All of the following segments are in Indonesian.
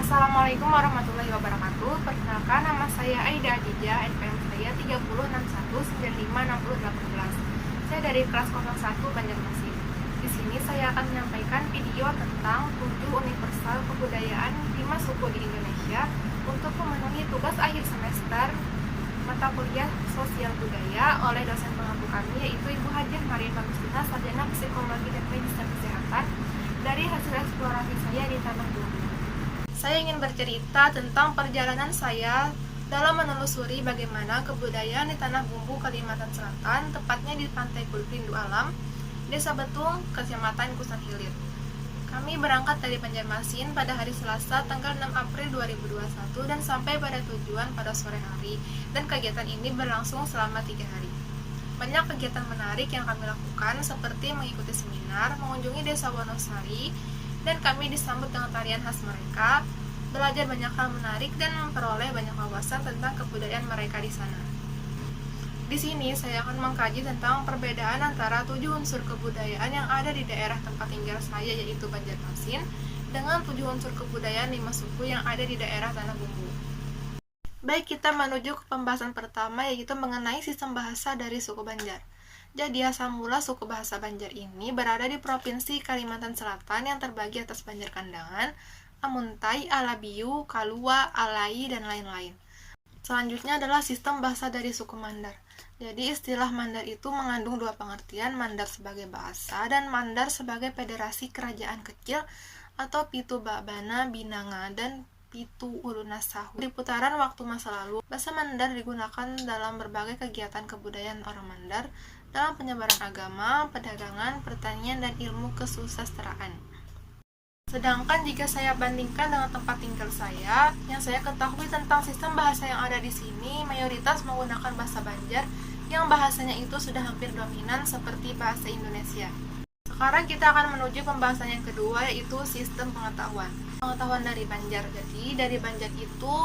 Assalamualaikum warahmatullahi wabarakatuh. Perkenalkan, nama saya Aida Adija, NPM saya 3061956018. Saya dari kelas 01 Banjarmasin. Di sini saya akan menyampaikan video tentang 7 universal kebudayaan 5 suku di Indonesia untuk memenuhi tugas akhir semester mata kuliah sosial budaya oleh dosen pengampu kami, yaitu Ibu Hajah Maria Bagustina, sarjana psikologi dan medis dan kesehatan, dari hasil eksplorasi saya di Tanah Bumbu. Saya ingin bercerita tentang perjalanan saya dalam menelusuri bagaimana kebudayaan di Tanah Bumbu, Kalimantan Selatan, tepatnya di Pantai Rindu Alam, Desa Betung, Kecamatan Kusan Hilir. Kami berangkat dari Banjarmasin pada hari Selasa tanggal 6 April 2021 dan sampai pada tujuan pada sore hari, dan kegiatan ini berlangsung selama 3 hari. Banyak kegiatan menarik yang kami lakukan, seperti mengikuti seminar, mengunjungi Desa Wonosari, dan kami disambut dengan tarian khas mereka, belajar banyak hal menarik, dan memperoleh banyak wawasan tentang kebudayaan mereka di sana. Di sini saya akan mengkaji tentang perbedaan antara 7 unsur kebudayaan yang ada di daerah tempat tinggal saya, yaitu Banjarmasin, dengan 7 unsur kebudayaan 5 suku yang ada di daerah Tanah Bumbu. Baik, kita menuju ke pembahasan pertama, yaitu mengenai sistem bahasa dari suku Banjar. Jadi asal mula suku bahasa Banjar ini berada di Provinsi Kalimantan Selatan yang terbagi atas Banjar Kandangan, Amuntai, Alabiu, Kalua, Alai, dan lain-lain. Selanjutnya adalah sistem bahasa dari suku Mandar. Jadi istilah Mandar itu mengandung 2 pengertian, Mandar sebagai bahasa dan Mandar sebagai federasi kerajaan kecil atau Pitu Babana Binanga dan Pitu Ulunasahu. Di putaran waktu masa lalu, bahasa Mandar digunakan dalam berbagai kegiatan kebudayaan orang Mandar, dalam penyebaran agama, perdagangan, pertanian, dan ilmu kesusastraan. Sedangkan jika saya bandingkan dengan tempat tinggal saya, yang saya ketahui tentang sistem bahasa yang ada di sini, mayoritas menggunakan bahasa Banjar, yang bahasanya itu sudah hampir dominan seperti bahasa Indonesia. Sekarang kita akan menuju pembahasan yang kedua, yaitu sistem pengetahuan. Pengetahuan dari Banjar. Jadi dari Banjar itu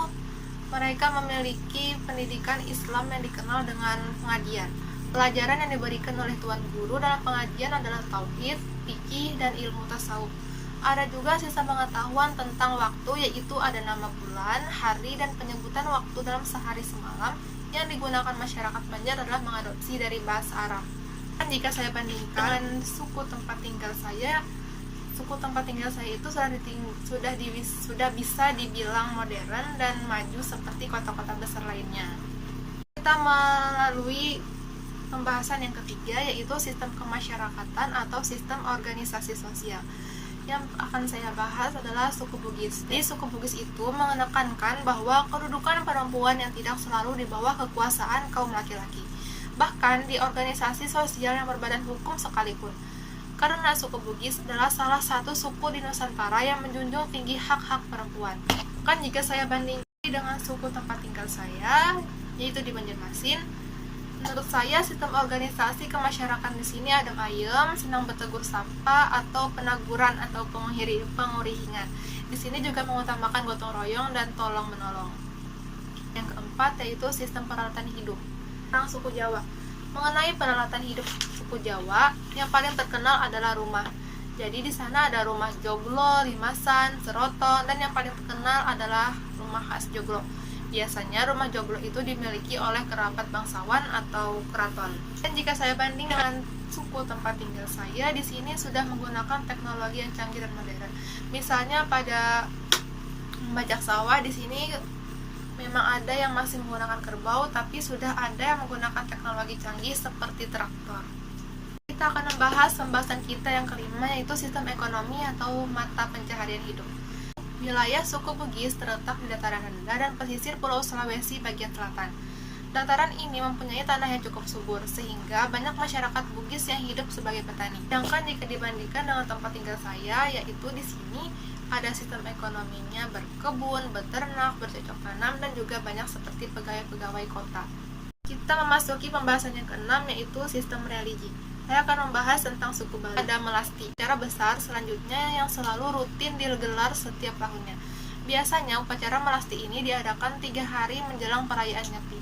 mereka memiliki pendidikan Islam yang dikenal dengan pengajian. Pelajaran yang diberikan oleh tuan guru dalam pengajian adalah tauhid, fikih, dan ilmu tasawuf. Ada juga sistem pengetahuan tentang waktu, yaitu ada nama bulan, hari, dan penyebutan waktu dalam sehari semalam. Yang digunakan masyarakat Banjar adalah mengadopsi dari bahasa Arab. Dan jika saya bandingkan dengan suku tempat tinggal saya itu sudah bisa dibilang modern dan maju seperti kota-kota besar lainnya. Kita melalui pembahasan yang ketiga, yaitu sistem kemasyarakatan atau sistem organisasi sosial. Yang akan saya bahas adalah suku Bugis. Di suku Bugis itu menekankan bahwa kedudukan perempuan yang tidak selalu di bawah kekuasaan kaum laki-laki, bahkan di organisasi sosial yang berbadan hukum sekalipun. Karena suku Bugis adalah salah satu suku di Nusantara yang menjunjung tinggi hak-hak perempuan. Kan jika saya bandingkan dengan suku tempat tinggal saya, yaitu di Banjarmasin, menurut saya sistem organisasi kemasyarakatan di sini adem ayem, senang bertegur sapa atau penaguran atau pengurihingan. Di sini juga mengutamakan gotong royong dan tolong menolong. Yang keempat yaitu sistem peralatan hidup. Orang suku Jawa. Mengenai peralatan hidup suku Jawa, yang paling terkenal adalah rumah. Jadi di sana ada rumah joglo, limasan, seroton, dan yang paling terkenal adalah rumah khas joglo. Biasanya rumah joglo itu dimiliki oleh kerabat bangsawan atau keraton. Dan jika saya banding dengan suku tempat tinggal saya, di sini sudah menggunakan teknologi yang canggih dan modern. Misalnya pada membajak sawah, di sini memang ada yang masih menggunakan kerbau, tapi sudah ada yang menggunakan teknologi canggih seperti traktor. Kita akan membahas pembahasan kita yang kelima, yaitu sistem ekonomi atau mata pencaharian hidup. Wilayah suku Bugis terletak di dataran rendah dan pesisir Pulau Sulawesi bagian selatan. Dataran ini mempunyai tanah yang cukup subur, sehingga banyak masyarakat Bugis yang hidup sebagai petani. Sedangkan jika dibandingkan dengan tempat tinggal saya, yaitu di sini ada sistem ekonominya berkebun, beternak, bercocok tanam, dan juga banyak seperti pegawai-pegawai kota. Kita memasuki pembahasan yang keenam, yaitu sistem religi. Saya akan membahas tentang suku Bali. Ada Melasti. Upacara besar selanjutnya yang selalu rutin digelar setiap tahunnya. Biasanya upacara Melasti ini diadakan 3 hari menjelang perayaan Nyepi.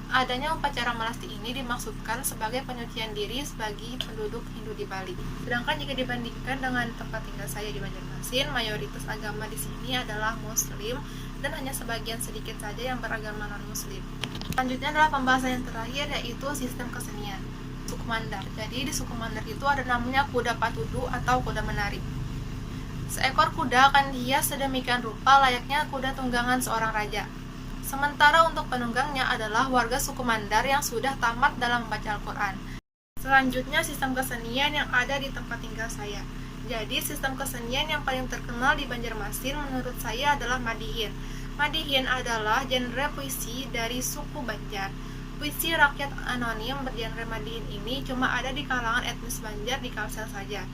Adanya upacara melasti ini dimaksudkan sebagai penyucian diri bagi penduduk Hindu di Bali. Sedangkan jika dibandingkan dengan tempat tinggal saya di Banjarmasin, mayoritas agama di sini adalah Muslim dan hanya sebagian sedikit saja yang beragama non-Muslim. Selanjutnya adalah pembahasan yang terakhir, yaitu sistem kesenian. Suku Mandar. Jadi di suku Mandar itu ada namanya kuda patudu atau kuda menari. Seekor kuda akan dihias sedemikian rupa layaknya kuda tunggangan seorang raja. Sementara untuk penunggangnya adalah warga suku Mandar yang sudah tamat dalam membaca Al-Quran. Selanjutnya sistem kesenian yang ada di tempat tinggal saya. Jadi sistem kesenian yang paling terkenal di Banjarmasin menurut saya adalah Madihin. Madihin adalah genre puisi dari suku Banjar. Puisi rakyat anonim bergenre Madihin ini cuma ada di kalangan etnis Banjar di Kalsel saja.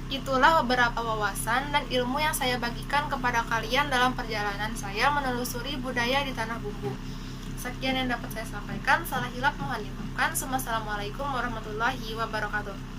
Itulah beberapa wawasan dan ilmu yang saya bagikan kepada kalian dalam perjalanan saya menelusuri budaya di Tanah Bumbu. Sekian yang dapat saya sampaikan, salah hilap mohon dimaafkan. Wassalamualaikum warahmatullahi wabarakatuh.